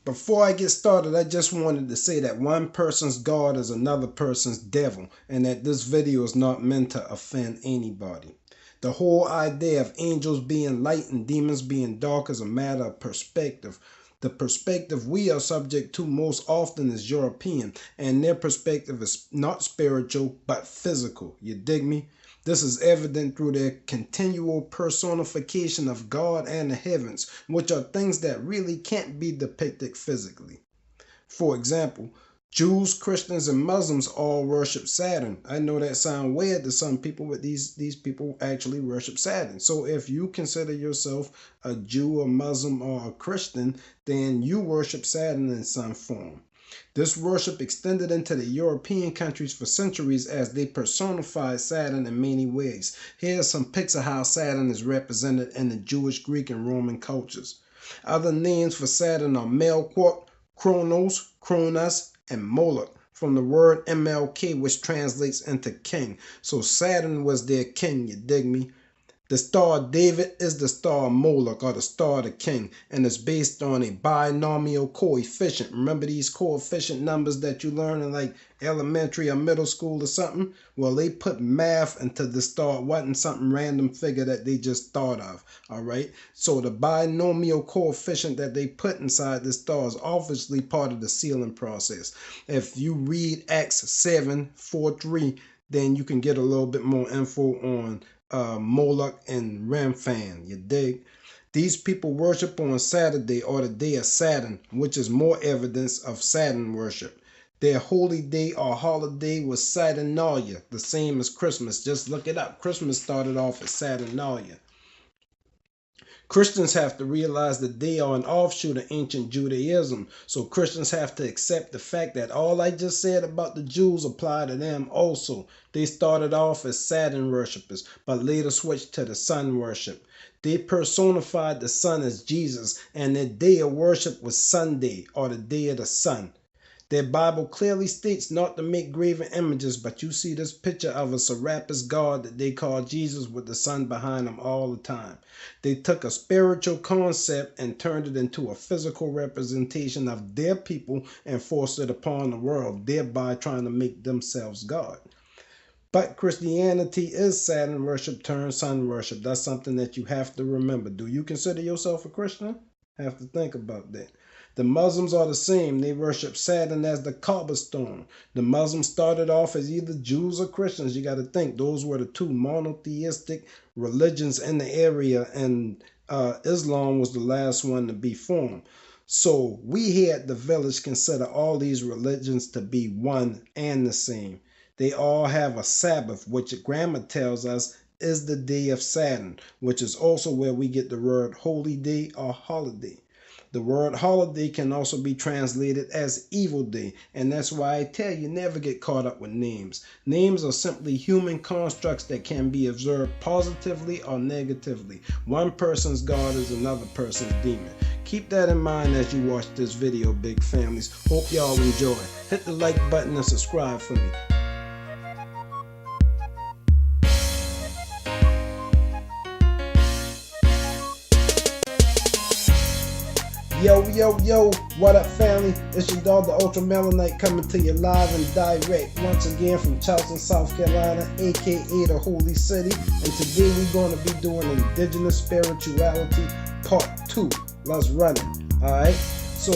Before I get started, I just wanted to say that one person's God is another person's devil, and that this video is not meant to offend anybody. The whole idea of angels being light and demons being dark is a matter of perspective. The perspective we are subject to most often is European, and their perspective is not spiritual but physical. You dig me? This is evident through their continual personification of God and the heavens, which are things that really can't be depicted physically. For example, Jews, Christians, and Muslims all worship Saturn. I know that sounds weird to some people, but these people actually worship Saturn. So if you consider yourself a Jew, a Muslim, or a Christian, then you worship Saturn in some form. This worship extended into the European countries for centuries as they personified Saturn in many ways. Here's some pics of how Saturn is represented in the Jewish, Greek, and Roman cultures. Other names for Saturn are Melkort, Kronos, and Moloch, from the word MLK, which translates into king. So Saturn was their king, you dig me? The star of David is the star of Moloch, or the star of the king, and it's based on a binomial coefficient. Remember these coefficient numbers that you learn in like elementary or middle school or something? Well, they put math into the star. It wasn't something random figure that they just thought of, all right? So the binomial coefficient that they put inside the star is obviously part of the sealing process. If you read Acts 7:4-3, then you can get a little bit more info on Moloch and Remphan, you dig? These people worship on Saturday, or the day of Saturn, which is more evidence of Saturn worship. Their holy day or holiday was Saturnalia, the same as Christmas. Just look it up. Christmas started off as Saturnalia. Christians have to realize that they are an offshoot of ancient Judaism. So Christians have to accept the fact that all I just said about the Jews apply to them also. They started off as Saturn worshippers, but later switched to the sun worship. They personified the sun as Jesus, and their day of worship was Sunday, or the day of the sun. Their Bible clearly states not to make graven images, but you see this picture of a Serapis God that they call Jesus with the sun behind him all the time. They took a spiritual concept and turned it into a physical representation of their people and forced it upon the world, thereby trying to make themselves God. But Christianity is Saturn worship turned sun worship. That's something that you have to remember. Do you consider yourself a Christian? Have to think about that. The Muslims are the same. They worship Saturn as the Kaaba stone. The Muslims started off as either Jews or Christians. You got to think those were the two monotheistic religions in the area, and Islam was the last one to be formed. So we here at the village consider all these religions to be one and the same. They all have a Sabbath, which grammar tells us is the day of Saturn, which is also where we get the word holy day or holiday. The word holiday can also be translated as evil day, and that's why I tell you never get caught up with names. Names are simply human constructs that can be observed positively or negatively. One person's God is another person's demon. Keep that in mind as you watch this video, big families. Hope y'all enjoy. Hit the like button and subscribe for me. Yo, what up family? It's your dog, the Ultra Melanite, coming to you live and direct once again from Charleston, South Carolina, aka the Holy City. And today we're going to be doing Indigenous Spirituality Part 2. Let's run it, alright? So,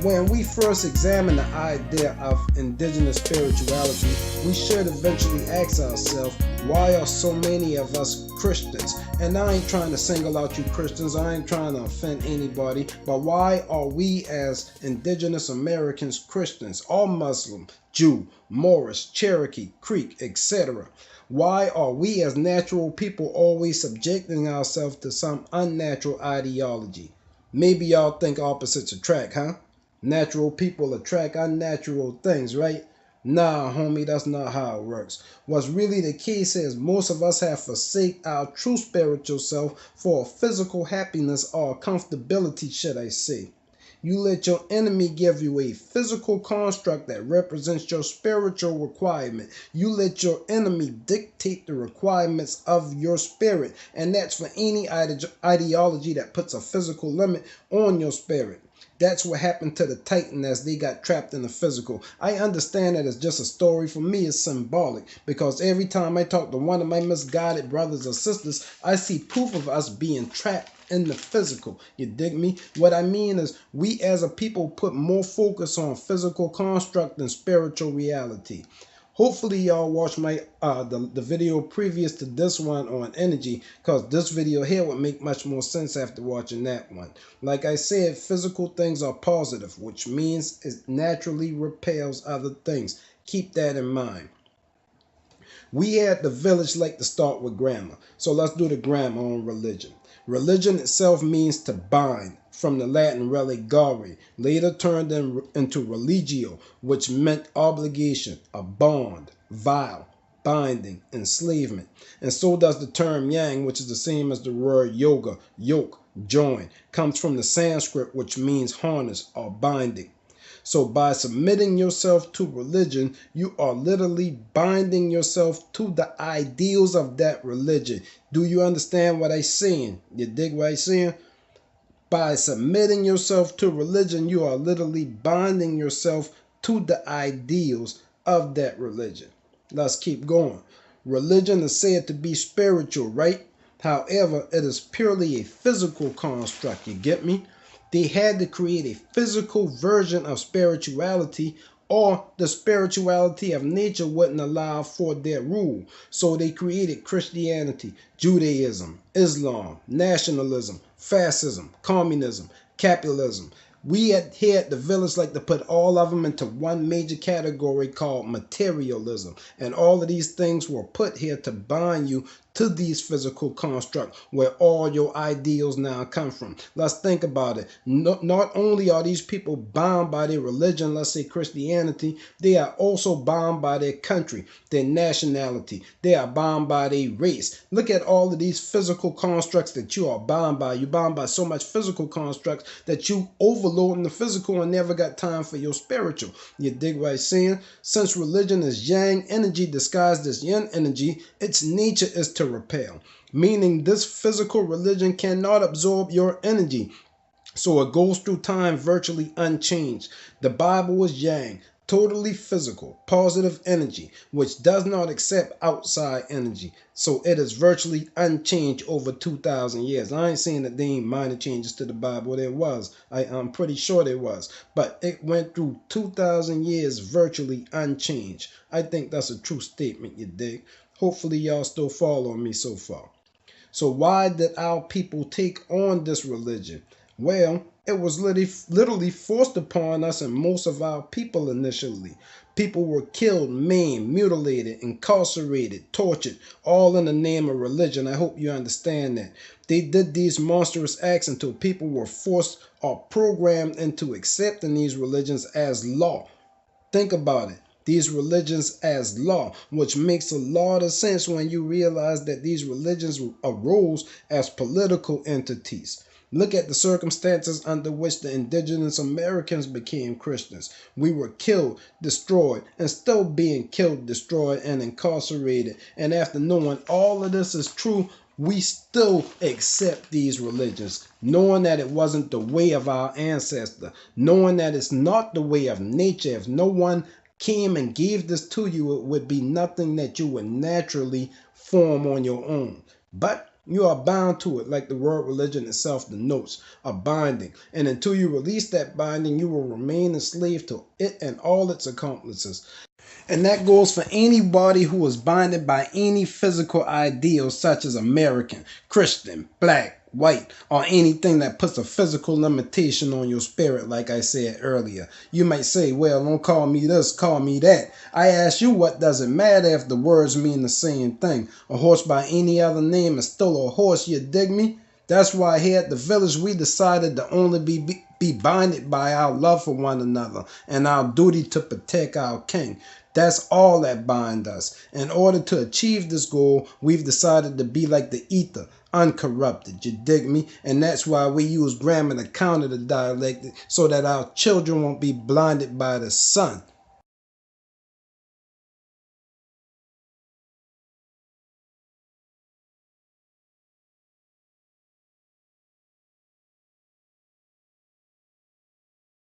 when we first examine the idea of indigenous spirituality, we should eventually ask ourselves, why are so many of us Christians? And I ain't trying to single out you Christians, I ain't trying to offend anybody, but why are we as indigenous Americans Christians, or Muslim, Jew, Morris, Cherokee, Creek, etc.? Why are we as natural people always subjecting ourselves to some unnatural ideology? Maybe y'all think opposites attract, huh? Natural people attract unnatural things, right? Nah, homie, that's not how it works. What's really the case is most of us have forsaken our true spiritual self for physical happiness or comfortability, should I say. You let your enemy give you a physical construct that represents your spiritual requirement. You let your enemy dictate the requirements of your spirit. And that's for any ideology that puts a physical limit on your spirit. That's what happened to the Titan as they got trapped in the physical. I understand that it's just a story. For me, it's symbolic because every time I talk to one of my misguided brothers or sisters, I see proof of us being trapped in the physical. You dig me? What I mean is we as a people put more focus on physical construct than spiritual reality. Hopefully y'all watch my the video previous to this one on energy, because this video here would make much more sense after watching that one. Like I said, physical things are positive, which means it naturally repels other things. Keep that in mind. We at the village like to start with grammar. So let's do the grammar on religion. Religion itself means to bind, from the Latin religare, later turned into religio, which meant obligation, a bond, vow, binding, enslavement. And so does the term yang, which is the same as the word yoga, yoke, join, comes from the Sanskrit, which means harness or binding. So by submitting yourself to religion, you are literally binding yourself to the ideals of that religion. Do you understand what I'm saying? You dig what I'm saying? By submitting yourself to religion, you are literally binding yourself to the ideals of that religion. Let's keep going. Religion is said to be spiritual, right? However, it is purely a physical construct. You get me? They had to create a physical version of spirituality, or the spirituality of nature wouldn't allow for their rule. So they created Christianity, Judaism, Islam, nationalism, fascism, communism, capitalism. We here at the village like to put all of them into one major category called materialism. And all of these things were put here to bind you to these physical constructs where all your ideals now come from. Let's think about it. Not only are these people bound by their religion, let's say Christianity, they are also bound by their country, their nationality. They are bound by their race. Look at all of these physical constructs that you are bound by. You're bound by so much physical constructs that you overload in the physical and never got time for your spiritual. You dig what I'm saying? Since religion is yang energy disguised as yin energy, its nature is to repel, meaning this physical religion cannot absorb your energy, so it goes through time virtually unchanged. The Bible is yang, totally physical, positive energy, which does not accept outside energy, so it is virtually unchanged over 2,000 years. I ain't saying that there ain't minor changes to the Bible. There was. I'm pretty sure there was, but it went through 2,000 years virtually unchanged. I think that's a true statement. You dig? Hopefully y'all still following me so far. So why did our people take on this religion? Well, it was literally forced upon us and most of our people initially. People were killed, maimed, mutilated, incarcerated, tortured, all in the name of religion. I hope you understand that. They did these monstrous acts until people were forced or programmed into accepting these religions as law. Think about it. These religions as law, which makes a lot of sense when you realize that these religions arose as political entities. Look at the circumstances under which the indigenous Americans became Christians. We were killed, destroyed, and still being killed, destroyed, and incarcerated. And after knowing all of this is true, we still accept these religions, knowing that it wasn't the way of our ancestor, knowing that it's not the way of nature. If no one came and gave this to you, it would be nothing that you would naturally form on your own. But you are bound to it, like the word religion itself denotes, a binding. And until you release that binding, you will remain enslaved to it and all its accomplices. And that goes for anybody who is binded by any physical ideal such as American, Christian, black, white, or anything that puts a physical limitation on your spirit, like I said earlier. You might say, well, don't call me this, call me that. I ask you, what does it matter if the words mean the same thing? A horse by any other name is still a horse, you dig me? That's why here at the village we decided to only be binded by our love for one another and our duty to protect our king. That's all that binds us. In order to achieve this goal, we've decided to be like the ether, uncorrupted. You dig me? And that's why we use grammar to counter the dialect so that our children won't be blinded by the sun.